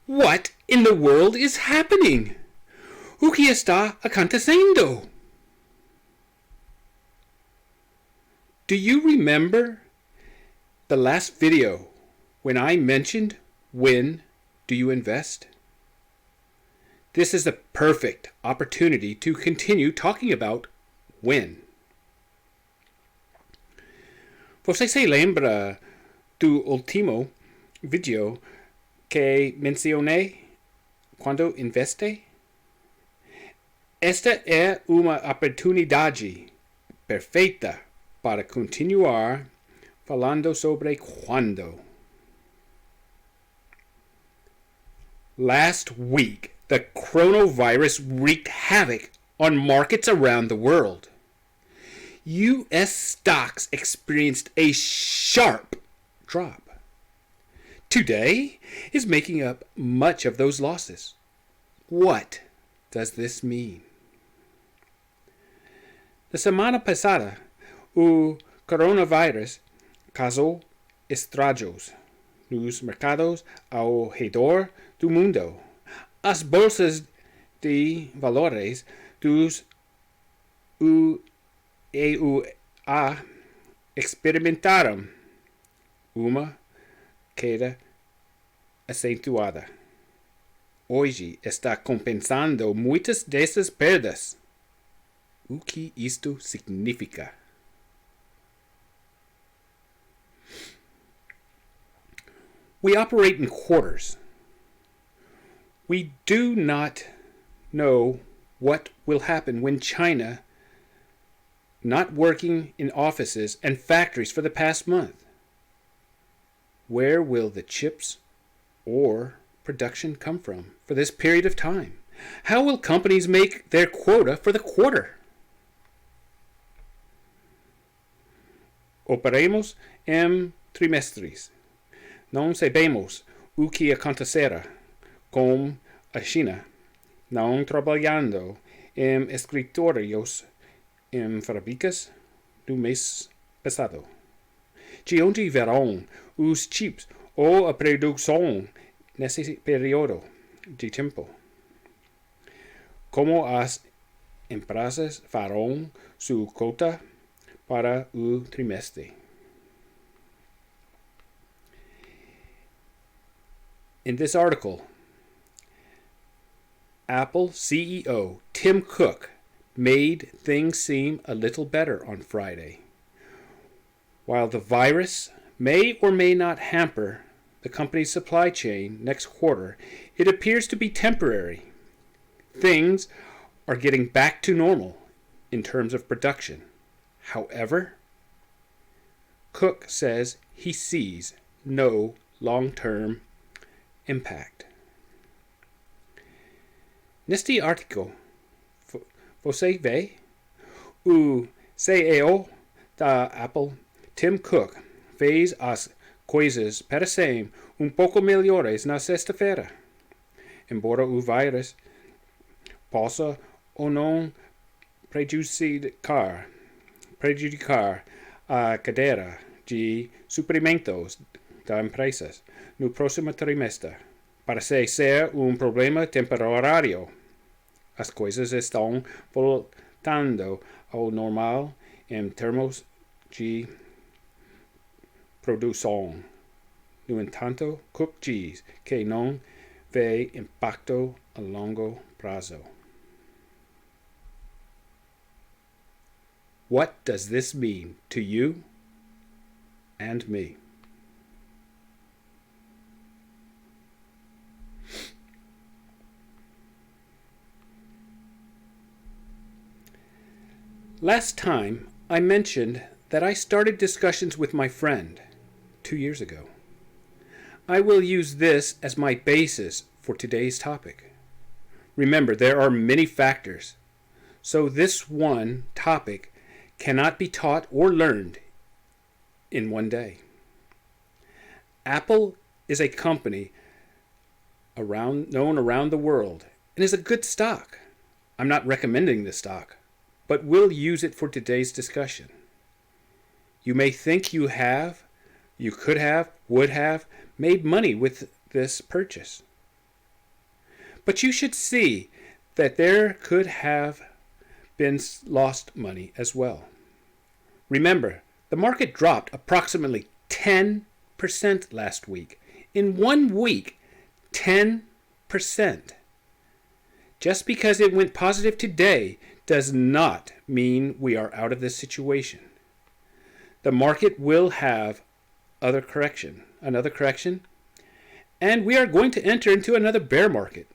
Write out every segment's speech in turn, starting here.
What in the world is happening? ¿O qué está acontecendo? Do you remember the last video when I mentioned when do you invest? This is the perfect opportunity to continue talking about when. Você se lembra do último vídeo que mencionei quando investe? Esta é uma oportunidade perfeita para continuar falando sobre quando. Last week, the coronavirus wreaked havoc on markets around the world. U.S. stocks experienced a sharp drop. Today is making up much of those losses. What does this mean? La semana pasada, o coronavírus causó estragos nos mercados ao redor do mundo. As bolsas de valores dos EUA experimentaram uma queda acentuada. Hoje está compensando muitas dessas perdas. O que isto significa? We operate in quarters. We do not know what will happen when China not working in offices and factories for the past month. Where will the chips or production come from for this period of time? How will companies make their quota for the quarter? Operemos em trimestres. Não sabemos o que acontecerá com a China, não trabalhando em escritórios em fábricas do mês passado. De onde virão os chips ou a produção nesse período de tempo? Como as empresas farão sua cota para o trimestre? In this article, Apple CEO Tim Cook made things seem a little better on Friday. While the virus may or may not hamper the company's supply chain next quarter, it appears to be temporary. Things are getting back to normal in terms of production. However, Cook says he sees no long-term impact. Neste artigo, você vê o CEO da Apple, Tim Cook, fez as coisas parecerem pouco melhores na sexta-feira. Embora o vírus possa ou não prejudicar a cadeia de suprimentos da empresa no próximo trimestre. Parece ser problema temporário. As coisas estão voltando ao normal em termos de produção. No entanto, Cook diz que não vê impacto a longo prazo. What does this mean to you and me? Last time, I mentioned that I started discussions with my friend 2 years ago. I will use this as my basis for today's topic. Remember, there are many factors, so this one topic cannot be taught or learned in one day. Apple is a company known around the world and is a good stock. I'm not recommending this stock, but we'll use it for today's discussion. You may think you could have, would have made money with this purchase. But you should see that there could have been lost money as well. Remember, the market dropped approximately 10% last week. In 1 week, 10%. Just because it went positive today does not mean we are out of this situation. The market will have another correction, and we are going to enter into another bear market.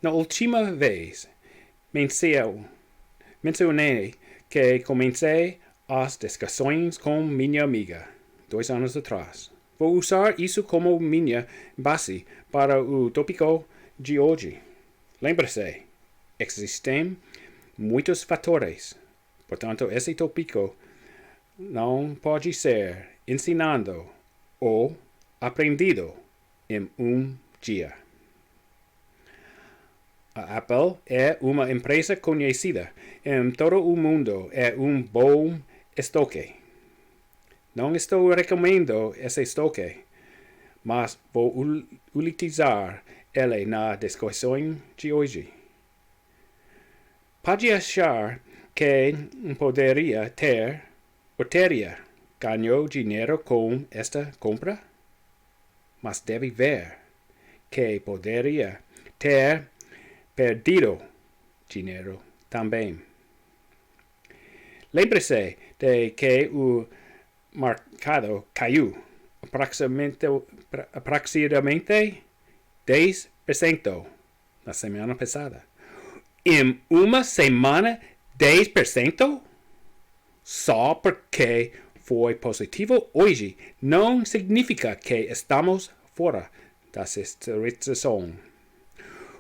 Na última vez, mencionei que comecei as discussões com minha amiga 2 anos atrás. Vou usar isso como minha base para o tópico de hoje. Lembre-se, existem muitos fatores. Portanto, esse tópico não pode ser ensinado ou aprendido em dia. A Apple é uma empresa conhecida em todo o mundo. É bom estoque. Não estou recomendando esse estoque, mas vou utilizar ele na discussão de hoje. Pode achar que poderia ter ou teria ganho dinheiro com esta compra? Mas deve ver que poderia ter perdido dinheiro também. Lembre-se de que o mercado caiu aproximadamente 10% na semana passada. Em uma semana, 10%? Só porque foi positivo hoje não significa que estamos fora da situação.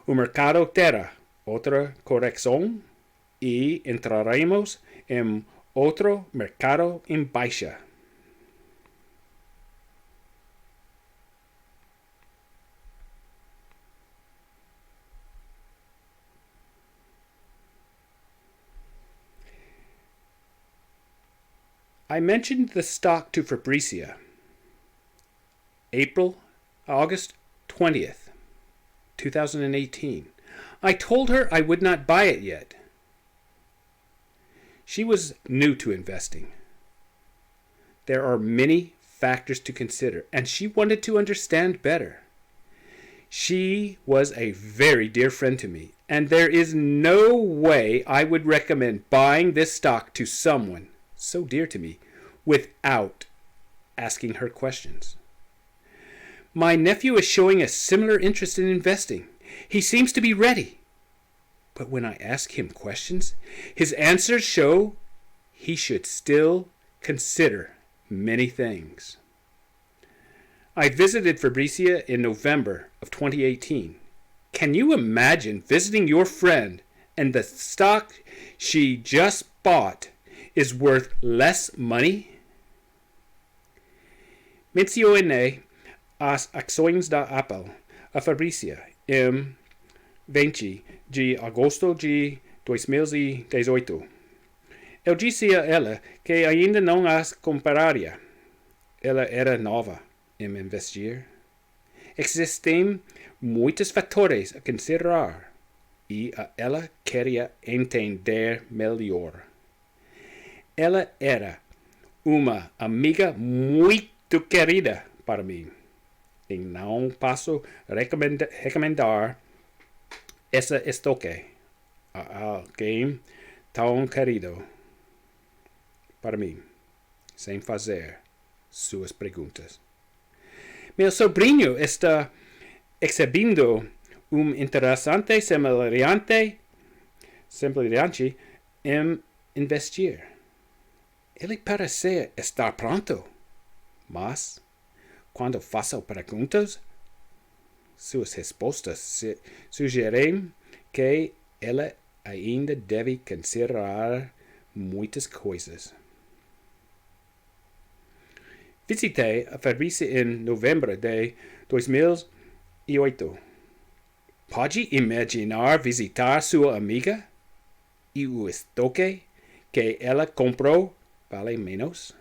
O mercado terá outra correção e entraremos em outro mercado em baixa. I mentioned the stock to Fabrícia August 20th, 2018. I told her I would not buy it yet. She was new to investing. There are many factors to consider, and she wanted to understand better. She was a very dear friend to me, and there is no way I would recommend buying this stock to someone so dear to me without asking her questions. My nephew is showing a similar interest in investing. He seems to be ready. But when I ask him questions, his answers show he should still consider many things. I visited Fabrícia in November of 2018. Can you imagine visiting your friend and the stock she just bought is worth less money? Mencionei as ações da Apple a Fabrícia em 20 de agosto de 2018. Eu disse a ela que ainda não as compraria. Ela era nova em investir. Existem muitos fatores a considerar e ela queria entender melhor. Ela era uma amiga muito querida para mim. E não posso recomendar esse estoque a alguém tão querido para mim, sem fazer suas perguntas. Meu sobrinho está exibindo interessante semelhante em investir. Ele parece estar pronto, mas quando faço perguntas, suas respostas sugerem que ele ainda deve considerar muitas coisas. Visitei a Fabrícia em novembro de 2008. Pode imaginar visitar sua amiga e o estoque que ela comprou vale menos?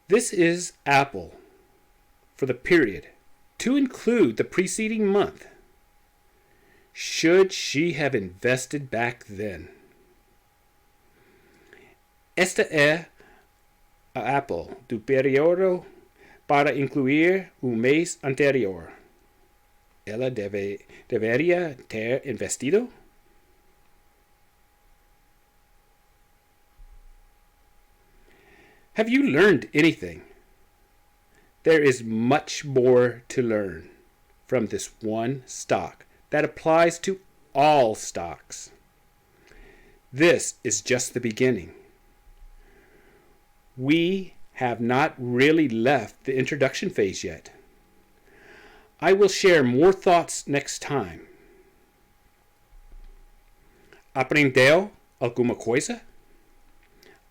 This is Apple for the period to include the preceding month. Should she have invested back then? Esta é a Apple do período para incluir o mês anterior. Ela deveria ter investido? Have you learned anything? There is much more to learn from this one stock that applies to all stocks. This is just the beginning. We have not really left the introduction phase yet. I will share more thoughts next time. Aprendeu alguma coisa?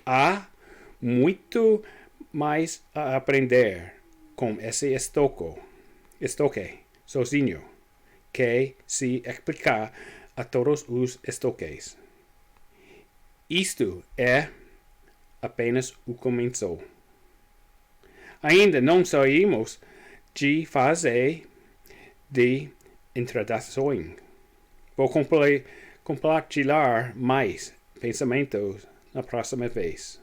Há muito mais a aprender com esse estoque sozinho que se explicar a todos os estoques. Isto é apenas o começo. Ainda não saímos de fase de introdução. Vou compartilhar mais pensamentos na próxima vez.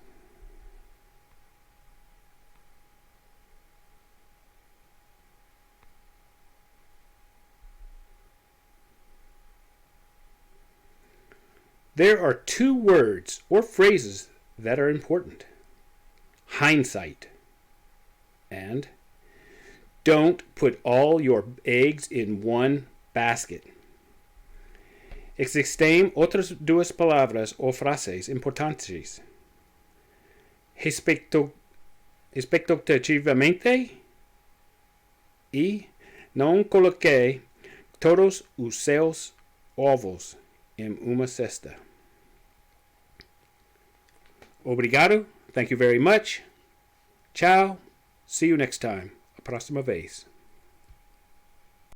There are two words or phrases that are important. Hindsight and don't put all your eggs in one basket. Existem outras duas palavras ou frases importantes. Respectivamente e não coloquei todos os seus ovos em uma cesta. Obrigado. Thank you very much. Ciao. See you next time. A próxima vez.